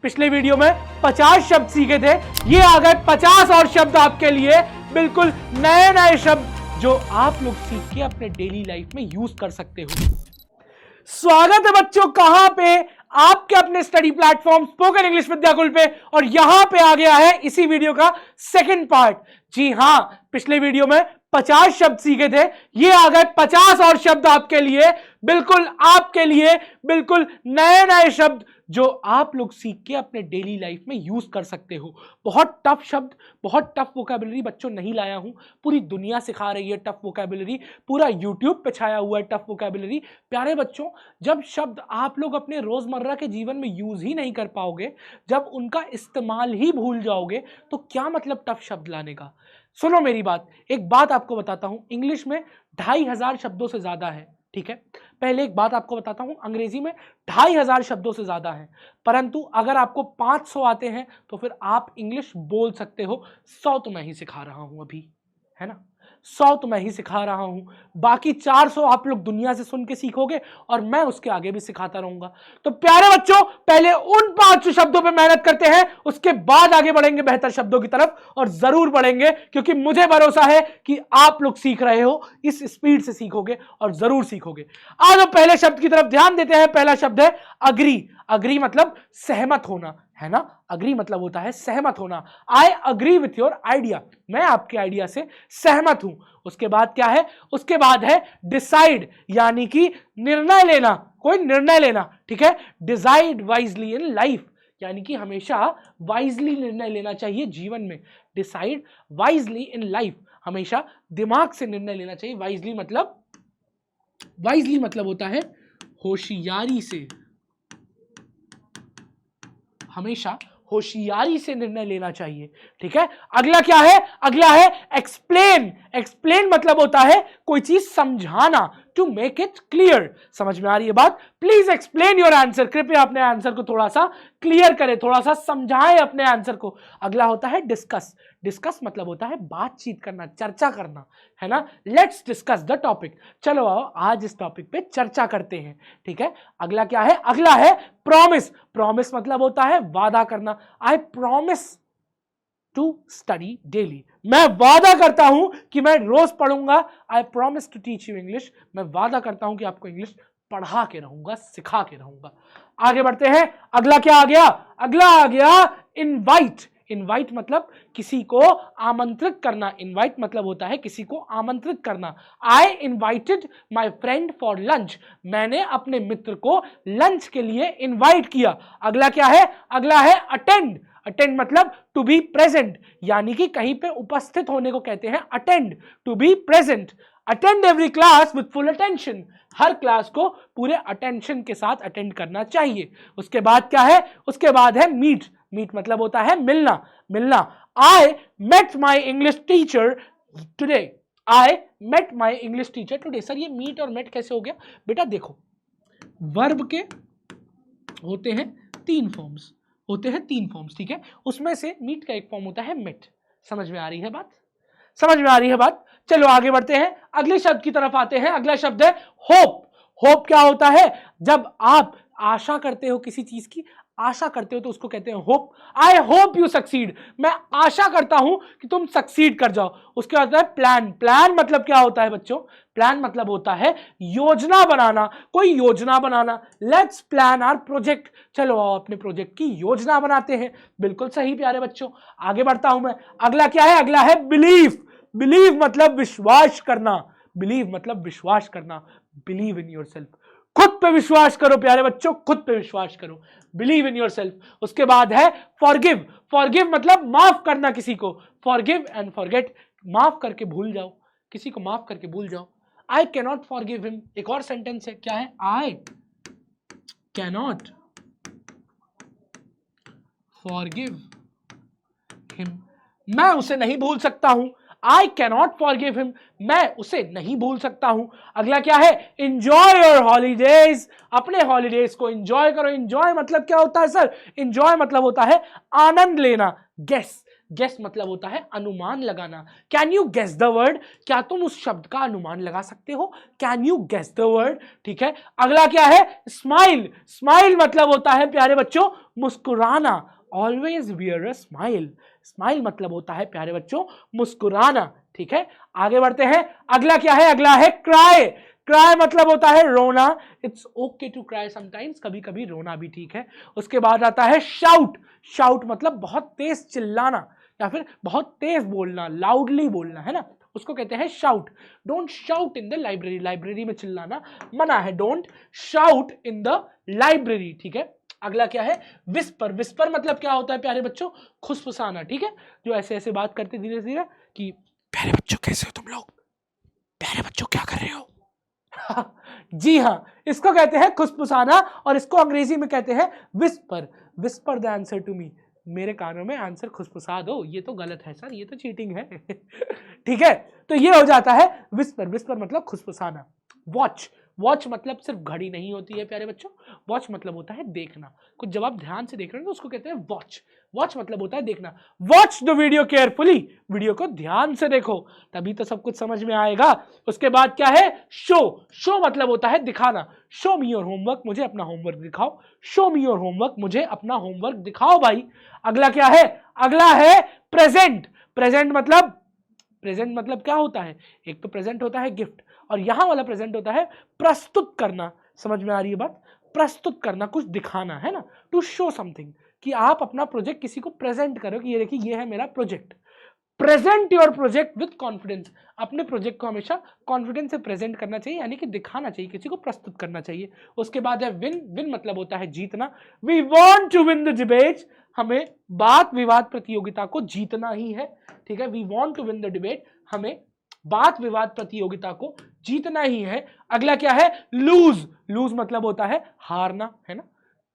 पिछले वीडियो में 50 शब्द सीखे थे, ये आ गए 50 और शब्द आपके लिए, बिल्कुल नए नए शब्द जो आप लोग सीख के अपने डेली लाइफ में यूज कर सकते हो। स्वागत है बच्चों, कहां पे? आपके अपने study platform spoken English Vidyakul पे, और यहां पे आ गया है इसी वीडियो का सेकंड पार्ट। जी हां, पिछले वीडियो में 50 शब्द सीखे थे, ये आ गए 50 और शब्द आपके लिए, बिल्कुल नए नए शब्द जो आप लोग सीख के अपने डेली लाइफ में यूज कर सकते हो। बहुत टफ शब्द, बहुत टफ वोकैबुलरी बच्चों नहीं लाया हूं, पूरी दुनिया सिखा रही है टफ वोकैबुलरी, पूरा यूट्यूब पे छाया हुआ है टफ वोकैबुलरी। प्यारे बच्चों, जब शब्द आप लोग अपने रोजमर्रा के जीवन में यूज ही नहीं कर पाओगे, जब उनका इस्तेमाल ही भूल जाओगे, तो क्या मतलब टफ शब्द लाने का। सुनो मेरी बात, एक बात आपको बताता हूं, इंग्लिश में 2500 शब्दों से ज्यादा है, ठीक है। पहले एक बात आपको बताता हूं, अंग्रेजी में 2500 शब्दों से ज्यादा है, परंतु अगर आपको 500 आते हैं तो फिर आप इंग्लिश बोल सकते हो। 100 तो मैं ही सिखा रहा हूं अभी, है ना, 100 तो मैं ही सिखा रहा हूं, बाकी 400 आप लोग दुनिया से सुन के सीखोगे और मैं उसके आगे भी सिखाता रहूंगा। तो प्यारे बच्चों, पहले उन 500 शब्दों पे मेहनत करते हैं, उसके बाद आगे बढ़ेंगे बेहतर शब्दों की तरफ, और जरूर बढ़ेंगे, क्योंकि मुझे भरोसा है कि आप लोग सीख रहे हो, इस स्पीड से सीखोगे और जरूर सीखोगे। आज हम पहले शब्द की तरफ ध्यान देते हैं। पहला शब्द है अग्री। अग्री मतलब सहमत होना, है ना। अग्री मतलब होता है सहमत होना। I agree with your idea, मैं आपके आइडिया से सहमत हूं। उसके बाद क्या है? उसके बाद है डिसाइड, यानी कि निर्णय लेना, कोई निर्णय लेना, ठीक है। डिसाइड वाइजली इन लाइफ, यानी कि हमेशा वाइजली निर्णय लेना चाहिए जीवन में। डिसाइड वाइजली इन लाइफ, हमेशा दिमाग से निर्णय लेना चाहिए। वाइजली मतलब होता है होशियारी से, हमेशा होशियारी से निर्णय लेना चाहिए, ठीक है। अगला क्या है? अगला है एक्सप्लेन। एक्सप्लेन मतलब होता है कोई चीज समझाना, टू मेक इट क्लियर। समझ में आ रही है बात? प्लीज एक्सप्लेन योर आंसर, कृपया अपने आंसर को थोड़ा सा क्लियर करें, थोड़ा सा समझाएं अपने आंसर को। अगला होता है डिस्कस। डिस्कस मतलब होता है बातचीत करना, चर्चा करना, है ना। लेट्स डिस्कस द टॉपिक, चलो आओ आज इस टॉपिक पे चर्चा करते हैं, ठीक है। अगला क्या है? अगला है प्रॉमिस। प्रॉमिस मतलब होता है वादा करना। I promise to study daily, मैं वादा करता हूं कि मैं रोज पढ़ूंगा। I promise to teach you English, मैं वादा करता हूं कि आपको इंग्लिश पढ़ा के रहूंगा, सिखा के रहूंगा। आगे बढ़ते हैं। अगला क्या आ गया? अगला आ गया इनवाइट। इनवाइट मतलब किसी को आमंत्रित करना। इनवाइट मतलब होता है किसी को आमंत्रित करना। आई invited my friend for lunch, मैंने अपने मित्र को लंच के लिए इनवाइट किया। अगला क्या है? अगला है अटेंड। अटेंड मतलब टू बी प्रेजेंट, यानी कि कहीं पे उपस्थित होने को कहते हैं attend, to be present. Attend every class with full attention, हर क्लास को पूरे अटेंशन के साथ अटेंड करना चाहिए। उसके बाद क्या है? उसके बाद है मीट। मीट मतलब होता है मिलना, मिलना। I met my English teacher today, I met my English teacher today. Sir ये मीट और मेट कैसे हो गया? बेटा देखो, वर्ब के होते हैं 3 फॉर्म्स, ठीक है। उसमें से मीट का एक फॉर्म होता है मेट। समझ में आ रही है बात? समझ में आ रही है बात? चलो आगे बढ़ते हैं, अगले शब्द की तरफ आते हैं। अगला शब्द है होप। होप क्या होता है? जब आप आशा करते हो किसी चीज की, आशा करते हो तो उसको कहते हैं hope. I hope you succeed, मैं आशा करता हूं कि तुम सक्सीड कर जाओ। उसके बाद है प्लान। प्लान मतलब क्या होता है बच्चों? प्लान मतलब होता है योजना बनाना, कोई योजना बनाना। लेट्स प्लान आवर प्रोजेक्ट, चलो आओ अपने प्रोजेक्ट की योजना बनाते हैं। बिल्कुल सही प्यारे बच्चों, आगे बढ़ता हूं मैं। अगला क्या है? अगला है बिलीव। बिलीव मतलब विश्वास करना। बिलीव मतलब विश्वास करना। बिलीव इन योरसेल्फ, खुद पे विश्वास करो प्यारे बच्चों, खुद पे विश्वास करो। Believe in yourself. उसके बाद है फॉरगिव। फॉरगिव मतलब माफ करना किसी को। फॉरगिव एंड फॉरगेट, माफ करके भूल जाओ, किसी को माफ करके भूल जाओ। आई कैनॉट फॉरगिव हिम, एक और सेंटेंस है, क्या है? आई कैनॉट फॉरगिव हिम, मैं उसे नहीं भूल सकता हूं। आई कैनॉट फॉरगिव हिम, मैं उसे नहीं भूल सकता हूं। अगला क्या है? इंजॉय योर हॉलीडेज, अपने हॉलीडेज को इंजॉय करो। इंजॉय मतलब क्या होता है सर? इंजॉय मतलब होता है आनंद लेना। गेस, गेस मतलब होता है अनुमान लगाना। Can you guess the word, क्या तुम उस शब्द का अनुमान लगा सकते हो? Can you guess the word, ठीक है। अगला क्या है? स्माइल। स्माइल मतलब होता है प्यारे बच्चों मुस्कुराना। Always wear a smile. Smile मतलब होता है प्यारे बच्चों मुस्कुराना, ठीक है। आगे बढ़ते हैं, अगला क्या है? अगला है क्राई। क्राई मतलब होता है रोना। It's okay to cry sometimes, कभी कभी रोना भी ठीक है। उसके बाद आता है शाउट। शाउट मतलब बहुत तेज चिल्लाना या फिर बहुत तेज बोलना, लाउडली बोलना, है ना, उसको कहते हैं shout. Don't shout in the library, library में चिल्लाना मना है। Don't shout in the library, ठीक है। अगला क्या है? विस्पर। विस्पर मतलब क्या होता है प्यारे बच्चों? खुसफुसाना, ठीक है, जो ऐसे ऐसे बात करते धीरे धीरे कि प्यारे बच्चों कैसे हो तुम लोग, प्यारे बच्चों क्या कर रहे हो। जी हाँ, इसको कहते हैं खुसफुसाना और इसको अंग्रेजी में कहते हैं whisper. Whisper the answer to me, मेरे कानों में आंसर खुसफुसा दो। ये तो गलत है सर, ये तो चीटिंग है। ठीक है, तो ये हो जाता है विस्पर। विस्पर मतलब खुसफुसाना। वॉच। वॉच मतलब सिर्फ घड़ी नहीं होती है प्यारे बच्चों, वॉच मतलब होता है देखना। कुछ जब आप ध्यान से देख रहे हो तो उसको कहते हैं वॉच। वॉच मतलब होता है देखना। Watch the video carefully, video को ध्यान से देखो, तभी तो सब कुछ समझ में आएगा। उसके बाद क्या है? शो। शो मतलब होता है दिखाना। शो मी योर होमवर्क, मुझे अपना होमवर्क दिखाओ। शो मी योर होमवर्क, मुझे अपना होमवर्क दिखाओ भाई। अगला क्या है? अगला है प्रेजेंट। प्रेजेंट मतलब, प्रेजेंट मतलब क्या होता है? एक तो प्रेजेंट होता है गिफ्ट, और यहां वाला प्रेजेंट होता है प्रस्तुत करना। समझ में आ रही है बात? प्रस्तुत करना, कुछ दिखाना, है ना, टू शो समथिंग, कि आप अपना प्रोजेक्ट किसी को प्रेजेंट करो कि ये देखिए ये है मेरा project. Present your project with confidence, अपने प्रोजेक्ट को हमेशा कॉन्फिडेंस से प्रेजेंट करना चाहिए, यानी कि दिखाना चाहिए, किसी को प्रस्तुत करना चाहिए। उसके बाद है विन। विन मतलब होता है जीतना। We want to win the debate, हमें बात विवाद प्रतियोगिता को जीतना ही है, ठीक है। We want to win the debate, हमें बात विवाद प्रतियोगिता को जीतना ही है। अगला क्या है? लूज। लूज मतलब होता है हारना, है ना।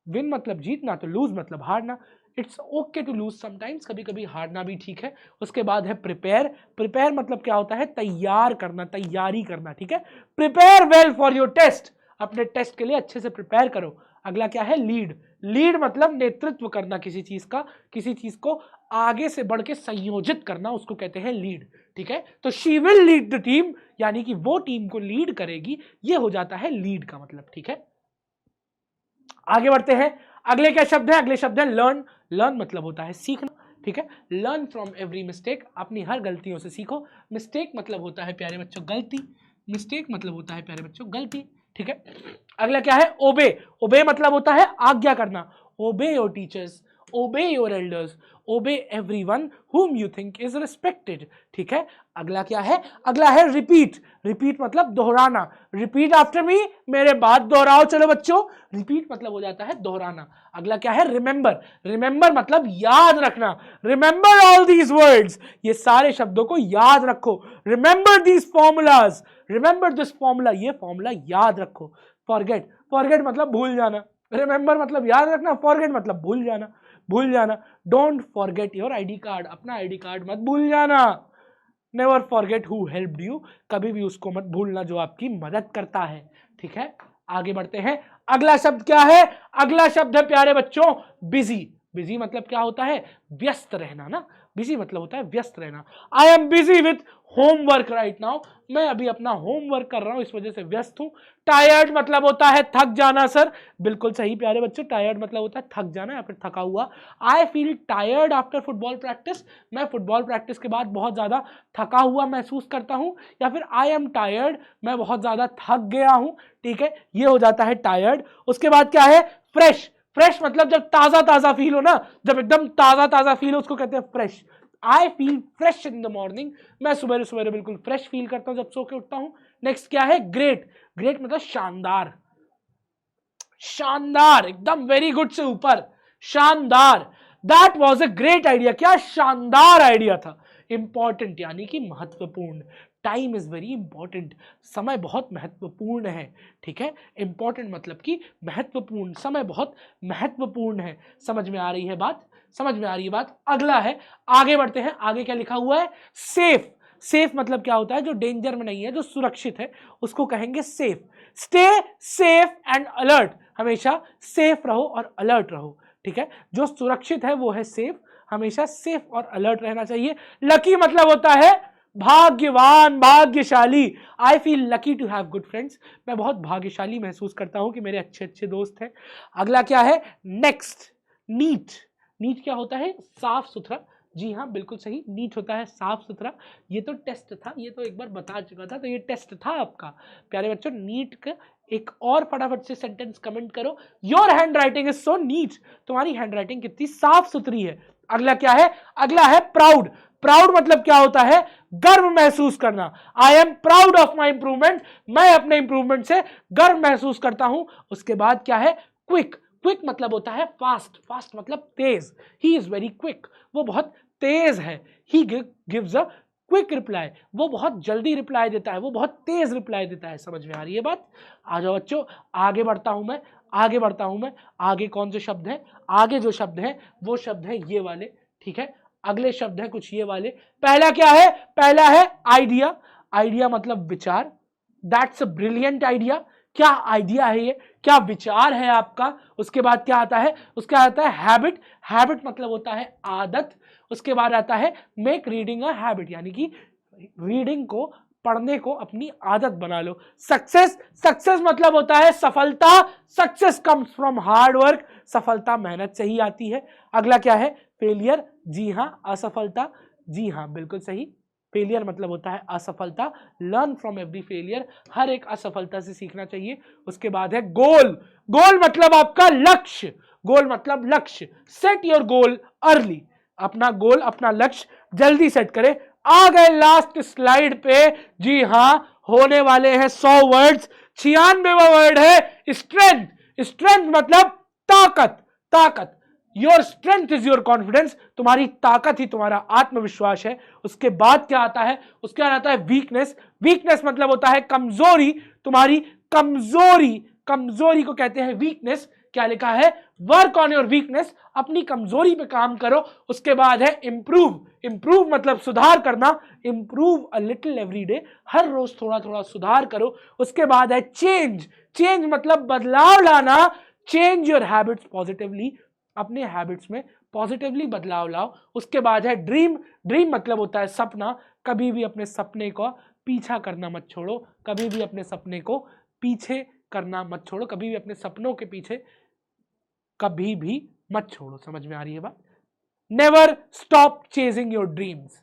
विन मतलब जीतना, तो लूज मतलब हारना। It's okay to lose sometimes, कभी कभी हारना भी ठीक है। उसके बाद है प्रिपेयर। प्रिपेयर मतलब क्या होता है? तैयार करना, तैयारी करना, ठीक है। Prepare well for your test, अपने टेस्ट के लिए अच्छे से प्रिपेयर करो। अगला क्या है? लीड। लीड मतलब नेतृत्व करना किसी चीज का, किसी चीज को आगे से बढ़ के संयोजित करना, उसको कहते हैं लीड, ठीक है। तो she will lead the team, यानी कि वो टीम को लीड करेगी, ये हो जाता है लीड का मतलब, ठीक है। आगे बढ़ते हैं, अगले क्या शब्द है? अगले शब्द है लर्न। लर्न मतलब होता है सीखना, ठीक है। लर्न फ्रॉम एवरी मिस्टेक, अपनी हर गलतियों से सीखो। मिस्टेक मतलब होता है प्यारे बच्चों गलती। मिस्टेक मतलब होता है प्यारे बच्चों गलती, ठीक है। अगला क्या है? ओबे। ओबे मतलब होता है आज्ञा करना। Obey your teachers, obey your elders, obey everyone whom you think is respected, ठीक है। अगला क्या है? अगला है रिपीट। रिपीट मतलब दोहराना। रिपीट आफ्टर मी, मेरे बाद दोहराओ चलो बच्चों। रिपीट मतलब हो जाता है दोहराना। अगला क्या है? रिमेंबर। रिमेंबर मतलब याद रखना। रिमेंबर ऑल दीज वर्ड्स, ये सारे शब्दों को याद रखो। Remember these formulas, remember this formula, ये फॉर्मूला याद रखो। फॉरगेट। फॉरगेट मतलब भूल जाना। रिमेंबर मतलब याद रखना, फॉरगेट मतलब भूल जाना, भूल जाना। Don't forget your ID card, अपना आईडी कार्ड मत भूल जाना। Never forget who helped you, कभी भी उसको मत भूलना जो आपकी मदद करता है, ठीक है। आगे बढ़ते हैं, अगला शब्द क्या है? अगला शब्द है प्यारे बच्चों बिजी। बिजी मतलब क्या होता है? व्यस्त रहना ना। बिजी मतलब होता है व्यस्त रहना। I am busy with homework right now, मैं अभी अपना होमवर्क कर रहा हूं, इस वजह से व्यस्त हूं। टायर्ड मतलब होता है थक जाना सर, बिल्कुल सही प्यारे बच्चों, टायर्ड मतलब होता है थक जाना या फिर थका हुआ। I feel tired after football practice, मैं फुटबॉल प्रैक्टिस के बाद बहुत ज्यादा थका हुआ महसूस करता हूं। या फिर आई एम टायर्ड, मैं बहुत ज्यादा थक गया हूं, ठीक है, ये हो जाता है टायर्ड। उसके बाद क्या है? फ्रेश। फ्रेश मतलब जब ताजा ताजा फील हो ना, जब एकदम ताजा ताजा फील हो उसको कहते हैं fresh. I feel fresh in the morning, मैं सुबह सुबह बिल्कुल फ्रेश फील करता हूं जब सो के उठता हूं। नेक्स्ट क्या है? ग्रेट। ग्रेट मतलब शानदार। शानदार एकदम वेरी गुड से ऊपर, शानदार। That was a great idea, क्या शानदार आइडिया था। इंपॉर्टेंट यानी कि महत्वपूर्ण। टाइम इज वेरी इंपॉर्टेंट, समय बहुत महत्वपूर्ण है, ठीक है। इंपॉर्टेंट मतलब कि महत्वपूर्ण, समय बहुत महत्वपूर्ण है। समझ में आ रही है बात? समझ में आ रही है बात? अगला है, आगे बढ़ते हैं। आगे क्या लिखा हुआ है? सेफ। सेफ मतलब क्या होता है? जो डेंजर में नहीं है, जो सुरक्षित है, उसको कहेंगे safe. Stay safe and alert, हमेशा सेफ रहो और अलर्ट रहो। ठीक है, जो सुरक्षित है वो है सेफ, हमेशा सेफ और अलर्ट रहना चाहिए। लकी मतलब होता है भाग्यवान, भाग्यशाली। I feel lucky to have good friends, मैं बहुत भाग्यशाली महसूस करता हूं कि मेरे अच्छे अच्छे दोस्त हैं। अगला क्या है, नेक्स्ट, नीट। नीट क्या होता है, साफ सुथरा। जी हाँ, बिल्कुल सही, नीट होता है साफ सुथरा। ये तो टेस्ट था, ये तो एक बार बता चुका था, तो ये टेस्ट था आपका। प्यारे बच्चों, नीट का एक और फटाफट से सेंटेंस कमेंट करो, your handwriting is so neat, तुम्हारी हैंड राइटिंग कितनी साफ सुथरी है। अगला क्या है, अगला है प्राउड। प्राउड मतलब क्या होता है, गर्व महसूस करना। I am proud of my improvement, मैं अपने इंप्रूवमेंट से गर्व महसूस करता हूं। उसके बाद क्या है, क्विक। क्विक मतलब होता है फास्ट, फास्ट मतलब तेज। ही इज वेरी क्विक, वो बहुत तेज है। He gives a quick reply, वो बहुत जल्दी रिप्लाई देता है, वो बहुत तेज रिप्लाई देता है। समझ में आ रही है बात? आ जाओ बच्चों, आगे बढ़ता हूं मैं, आगे बढ़ता हूं मैं। आगे कौन से शब्द हैं, आगे जो शब्द हैं वो शब्द हैं ये वाले, ठीक है। अगले शब्द हैं कुछ ये वाले। पहला क्या है, पहला है आइडिया। आइडिया मतलब विचार, दैट्स अ ब्रिलियंट आइडिया। क्या आइडिया है ये, क्या विचार है आपका। उसके बाद क्या आता है, उसके आता है हैबिट। हैबिट मतलब होता है आदत। उसके बाद आता है मेक रीडिंग अ हैबिट, यानी कि रीडिंग को, पढ़ने को अपनी आदत बना लो। सक्सेस, सक्सेस मतलब होता है सफलता। Success comes from hard work, सफलता मेहनत से ही आती है। अगला क्या है, फेलियर। जी हाँ, असफलता। जी हाँ, बिल्कुल सही, फेलियर मतलब होता है असफलता। लर्न फ्रॉम एवरी फेलियर, हर एक असफलता से सीखना चाहिए। उसके बाद है गोल। गोल मतलब आपका लक्ष्य, गोल मतलब लक्ष्य। सेट योर गोल अर्ली, अपना गोल, अपना लक्ष्य जल्दी सेट करें। आ गए लास्ट स्लाइड पे। जी हां, होने वाले हैं 100 वर्ड्स। 96वां वर्ड है स्ट्रेंथ। स्ट्रेंथ मतलब ताकत, ताकत। Your strength is your confidence, तुम्हारी ताकत ही तुम्हारा आत्मविश्वास है। उसके बाद क्या आता है, उसके बाद आता है वीकनेस। वीकनेस मतलब होता है कमजोरी, तुम्हारी कमजोरी, कमजोरी को कहते हैं वीकनेस। क्या लिखा है, वर्क ऑन योर वीकनेस, अपनी कमजोरी पे काम करो। उसके बाद है इंप्रूव। इंप्रूव मतलब सुधार करना, improve a little every day, हर रोज थोड़ा थोड़ा सुधार करो। उसके बाद है चेंज। चेंज मतलब बदलाव लाना। चेंज योर हैबिट्स पॉजिटिवली, अपने हैबिट्स में पॉजिटिवली बदलाव लाओ। उसके बाद है ड्रीम। ड्रीम मतलब होता है सपना। कभी भी अपने सपने को पीछा करना मत छोड़ो, कभी भी अपने सपने को पीछे करना मत छोड़ो, कभी भी अपने सपनों के पीछे कभी भी मत छोड़ो। समझ में आ रही है बात? Never stop chasing your dreams.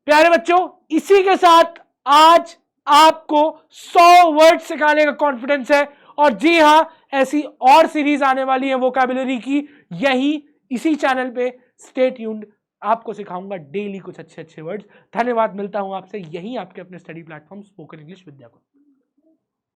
प्यारे बच्चों, इसी के साथ आज आपको 100 वर्ड सिखाने का कॉन्फिडेंस है। और जी हां, ऐसी और सीरीज आने वाली है वोकैबुलरी की, यही इसी चैनल पे। स्टे ट्यून्ड, आपको सिखाऊंगा डेली कुछ अच्छे अच्छे वर्ड्स। धन्यवाद, मिलता हूं आपसे यहीं आपके अपने स्टडी प्लेटफॉर्म स्पोकन इंग्लिश विद्या को।